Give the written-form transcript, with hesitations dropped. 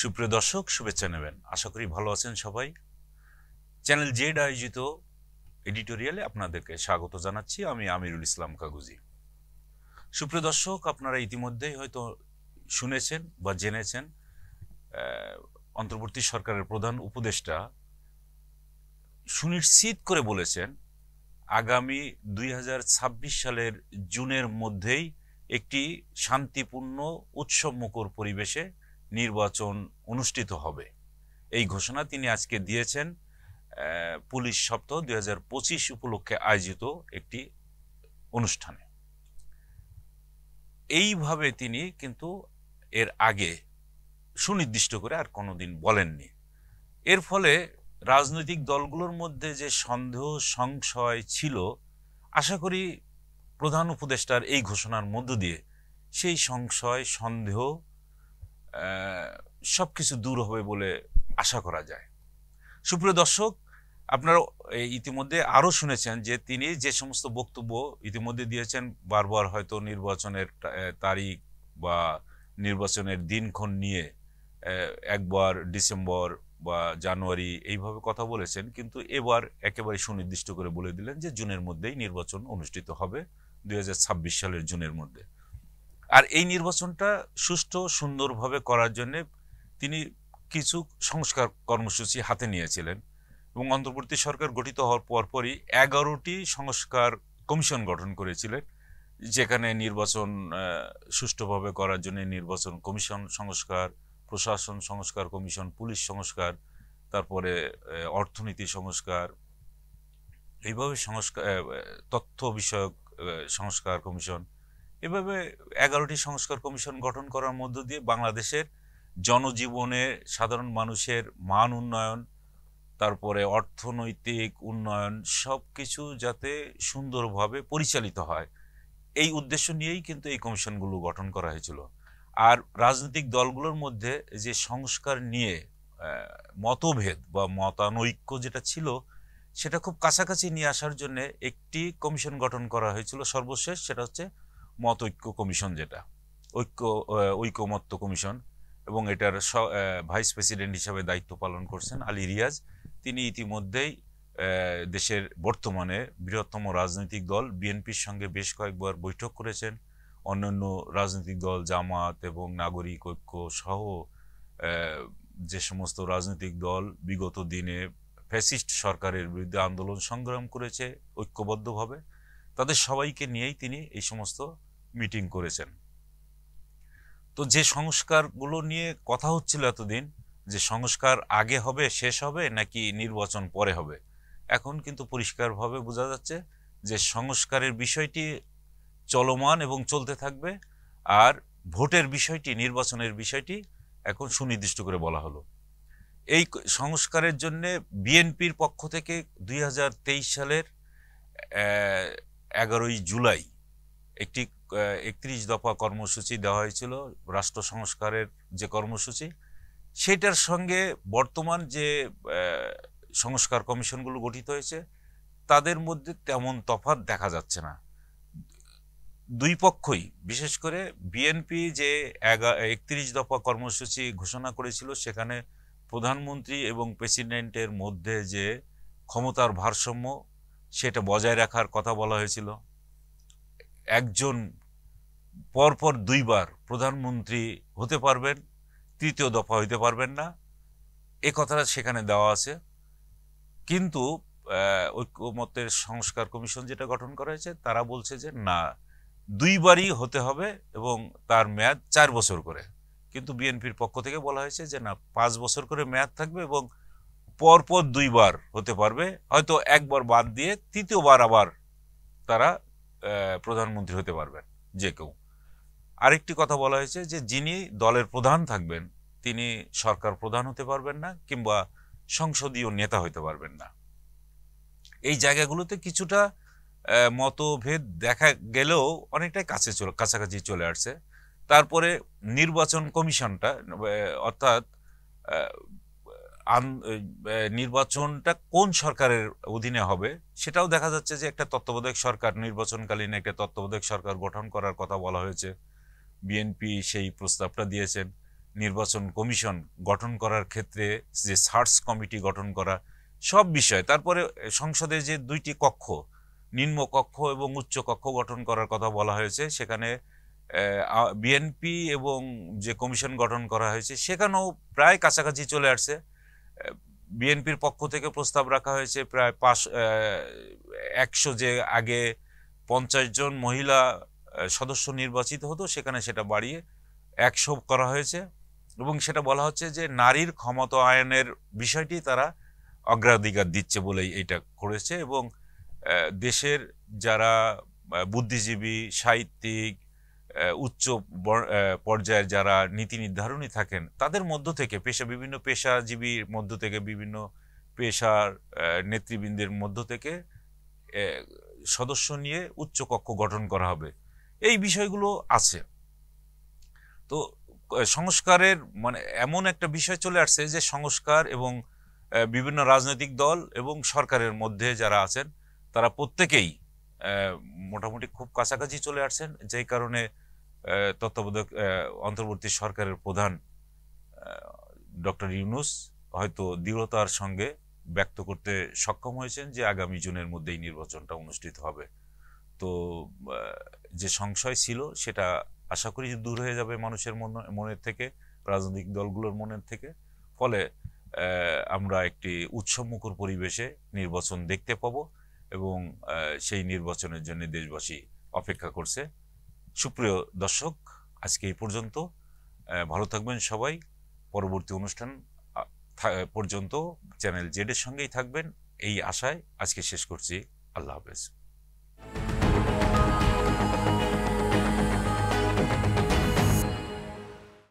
সুপ্রিয় দর্শক, শুভেচ্ছা নেবেন। আশা করি ভালো আছেন সবাই। চ্যানেল জেড আয়োজিত এডিটোরিয়ালে আপনাদেরকে স্বাগত জানাচ্ছি। আমি আমিরুল ইসলাম কাগুজি। সুপ্রিয় দর্শক, আপনারা ইতিমধ্যেই হয়তো শুনেছেন বা জেনেছেন, অন্তর্বর্তী সরকারের প্রধান উপদেষ্টা সুনিশ্চিত করে বলেছেন আগামী ২০২৬ সালের জুনের মধ্যেই একটি শান্তিপূর্ণ উৎসবমুখর পরিবেশে নির্বাচন অনুষ্ঠিত হবে। এই ঘোষণা তিনি আজকে দিয়েছেন পুলিশ সপ্তাহ ২০২৫ উপলক্ষে আয়োজিত একটি অনুষ্ঠানে। এইভাবে তিনি কিন্তু এর আগে সুনির্দিষ্ট করে আর কোনোদিন বলেননি। এর ফলে রাজনৈতিক দলগুলোর মধ্যে যে সন্দেহ সংশয় ছিল, আশা করি প্রধান উপদেষ্টার এই ঘোষণার মধ্য দিয়ে সেই সংশয় সন্দেহ সবকিছু দূর হবে বলে আশা করা যায়। সুপ্রিয় দর্শক, আপনারা ইতিমধ্যে আরও শুনেছেন যে তিনি যে সমস্ত বক্তব্য ইতিমধ্যে দিয়েছেন, বারবার হয়তো নির্বাচনের তারিখ বা নির্বাচনের দিনক্ষণ নিয়ে একবার ডিসেম্বর বা জানুয়ারি এইভাবে কথা বলেছেন, কিন্তু এবার একেবারে সুনির্দিষ্ট করে বলে দিলেন যে জুনের মধ্যেই নির্বাচন অনুষ্ঠিত হবে, ২০২৬ সালের জুনের মধ্যে। আর এই নির্বাচনটা সুষ্ঠু সুন্দরভাবে করার জন্য তিনি কিছু সংস্কার কর্মসূচি হাতে নিয়েছিলেন এবং অন্তর্বর্তী সরকার গঠিত হওয়ার পরপরই ১১টি সংস্কার কমিশন গঠন করেছিলেন, যেখানে নির্বাচন সুষ্ঠুভাবে করার জন্য নির্বাচন কমিশন সংস্কার, প্রশাসন সংস্কার কমিশন, পুলিশ সংস্কার, তারপরে অর্থনীতি সংস্কার, এইভাবে সংস্কার, তথ্য বিষয়ক সংস্কার কমিশন, এভাবে ১১টি সংস্কার কমিশন গঠন করার মধ্য দিয়ে বাংলাদেশের জনজীবনে সাধারণ মানুষের মান উন্নয়ন, তারপরে অর্থনৈতিক উন্নয়ন সব কিছু যাতে সুন্দরভাবে পরিচালিত হয়, এই উদ্দেশ্য নিয়েই কিন্তু এই কমিশনগুলো গঠন করা হয়েছিল। আর রাজনৈতিক দলগুলোর মধ্যে যে সংস্কার নিয়ে মতভেদ বা মতানৈক্য যেটা ছিল, সেটা খুব কাছাকাছি নিয়ে আসার জন্য একটি কমিশন গঠন করা হয়েছিল সর্বশেষ, সেটা হচ্ছে মতৈক্য কমিশন, যেটা ঐকমত্য কমিশন, এবং এটার ভাইস প্রেসিডেন্ট হিসাবে দায়িত্ব পালন করছেন আলী রিয়াজ। তিনি ইতিমধ্যেই দেশের বর্তমানে বৃহত্তম রাজনৈতিক দল বিএনপির সঙ্গে বেশ কয়েকবার বৈঠক করেছেন। অন্যান্য রাজনৈতিক দল জামাত এবং নাগরিক ঐক্য সহ যে সমস্ত রাজনৈতিক দল বিগত দিনে ফ্যাসিস্ট সরকারের বিরুদ্ধে আন্দোলন সংগ্রাম করেছে ঐক্যবদ্ধভাবে, তাদের সবাইকে নিয়েই তিনি এই সমস্ত মিটিং করেছেন। তো যে সংস্কারগুলো নিয়ে কথা হচ্ছিল এতদিন, যে সংস্কার আগে হবে, শেষ হবে, নাকি নির্বাচন পরে হবে, এখন কিন্তু পরিষ্কারভাবে বোঝা যাচ্ছে যে সংস্কারের বিষয়টি চলমান এবং চলতে থাকবে, আর ভোটের বিষয়টি, নির্বাচনের বিষয়টি এখন সুনির্দিষ্ট করে বলা হলো। এই সংস্কারের জন্য বিএনপির পক্ষ থেকে ২০২৩ সালের ১১ই জুলাই একটি ৩১ দফা কর্মসূচি দেওয়া হয়েছিল, রাষ্ট্র সংস্কারের যে কর্মসূচি, সেটার সঙ্গে বর্তমান যে সংস্কার কমিশনগুলো গঠিত হয়েছে তাদের মধ্যে তেমন তফাৎ দেখা যাচ্ছে না। দুই পক্ষই, বিশেষ করে বিএনপি যে ৩১ দফা কর্মসূচি ঘোষণা করেছিল, সেখানে প্রধানমন্ত্রী এবং প্রেসিডেন্টের মধ্যে যে ক্ষমতার ভারসাম্য, সেটা বজায় রাখার কথা বলা হয়েছিল। একজন পরপর দুইবার প্রধানমন্ত্রী হতে পারবেন, তৃতীয় দফা হইতে পারবেন না, এ কথাটা সেখানে দেওয়া আছে। কিন্তু ঐক্যমত্যের সংস্কার কমিশন যেটা গঠন করা হয়েছে, তারা বলছে যে না, দুইবারই হতে হবে এবং তার মেয়াদ ৪ বছর করে। কিন্তু বিএনপির পক্ষ থেকে বলা হয়েছে যে না, ৫ বছর করে মেয়াদ থাকবে এবং পরপর দুইবার হতে পারবে, হয়তো একবার বাদ দিয়ে তৃতীয়বার আবার তারা প্রধানমন্ত্রী হতে পারবেন যে কেউ। আরেকটি কথা বলা হয়েছে যে যিনি দলের প্রধান থাকবেন তিনি সরকার প্রধান হতে পারবেন না কিংবা সংসদীয় নেতা হতে পারবেন না। এই জায়গাগুলোতে কিছুটা মতভেদ দেখা গেলেও অনেকটাই কাছাকাছি চলে আসছে। তারপরে নির্বাচন কমিশনটা, অর্থাৎ নির্বাচনটা কোন সরকারের অধীনে হবে, সেটাও দেখা যাচ্ছে যে একটা তত্ত্বাবধায়ক সরকার, নির্বাচনকালীন একটা তত্ত্বাবধায়ক সরকার গঠন করার কথা বলা হয়েছে। বিএনপি সেই প্রস্তাবটা দিয়েছেন। নির্বাচন কমিশন গঠন করার ক্ষেত্রে যে সার্চ কমিটি গঠন করা, সব বিষয়, তারপরে সংসদে যে 2টি কক্ষ, নিম্ন কক্ষ এবং উচ্চ কক্ষ গঠন করার কথা বলা হয়েছে, সেখানে বিএনপি এবং যে কমিশন গঠন করা হয়েছে সেখানেও প্রায় কাছাকাছি চলে আসছে। বিএনপির পক্ষ থেকে প্রস্তাব রাখা হয়েছে প্রায় 100, যে আগে 50 জন মহিলা সদস্য নির্বাচিত হতো, সেখানে সেটা বাড়িয়ে 100 করা হয়েছে। এবং সেটা বলা হচ্ছে যে নারীর ক্ষমতায়নের বিষয়টি তারা অগ্রাধিকার দিচ্ছে বলেই এইটা করেছে। এবং দেশের যারা বুদ্ধিজীবী, সাহিত্যিক, উচ্চ পর্যায়ের যারা নীতি নির্ধারণী থাকেন, তাদের মধ্য থেকে বিভিন্ন পেশাজীবীর মধ্য থেকে, বিভিন্ন পেশার নেতৃবৃন্দের মধ্য থেকে সদস্য নিয়ে উচ্চ কক্ষ গঠন করা হবে। এই বিষয়গুলো আছে। তো সংস্কারের মানে এমন একটা বিষয় চলে আসছে যে সংস্কার এবং বিভিন্ন রাজনৈতিক দল এবং সরকারের মধ্যে যারা আছেন তারা প্রত্যেকেই মোটামুটি খুব কাছাকাছি চলে আসছেন, যেই কারণে তত্ত্বাবধায়ক অন্তর্বর্তী সরকারের প্রধান ডক্টর ইউনূস হয়তো দৃঢ়তার সঙ্গে ব্যক্ত করতে সক্ষম হয়েছেন যে আগামী জুনের মধ্যেই নির্বাচনটা অনুষ্ঠিত হবে। তো যে সংশয় ছিল সেটা আশা করি দূর হয়ে যাবে মানুষের মনের থেকে, রাজনৈতিক দলগুলোর মনের থেকে। ফলে আমরা একটি উৎসবমুখর পরিবেশে নির্বাচন দেখতে পাবো এবং সেই নির্বাচনের জন্য দেশবাসী অপেক্ষা করছে। সুপ্রিয় দর্শক, আজকে এই পর্যন্ত। ভালো থাকবেন সবাই। পরবর্তী অনুষ্ঠান পর্যন্ত চ্যানেল জেড এর সঙ্গেই থাকবেন এই আশায় আজকে শেষ করছি। আল্লাহ হাফেজ।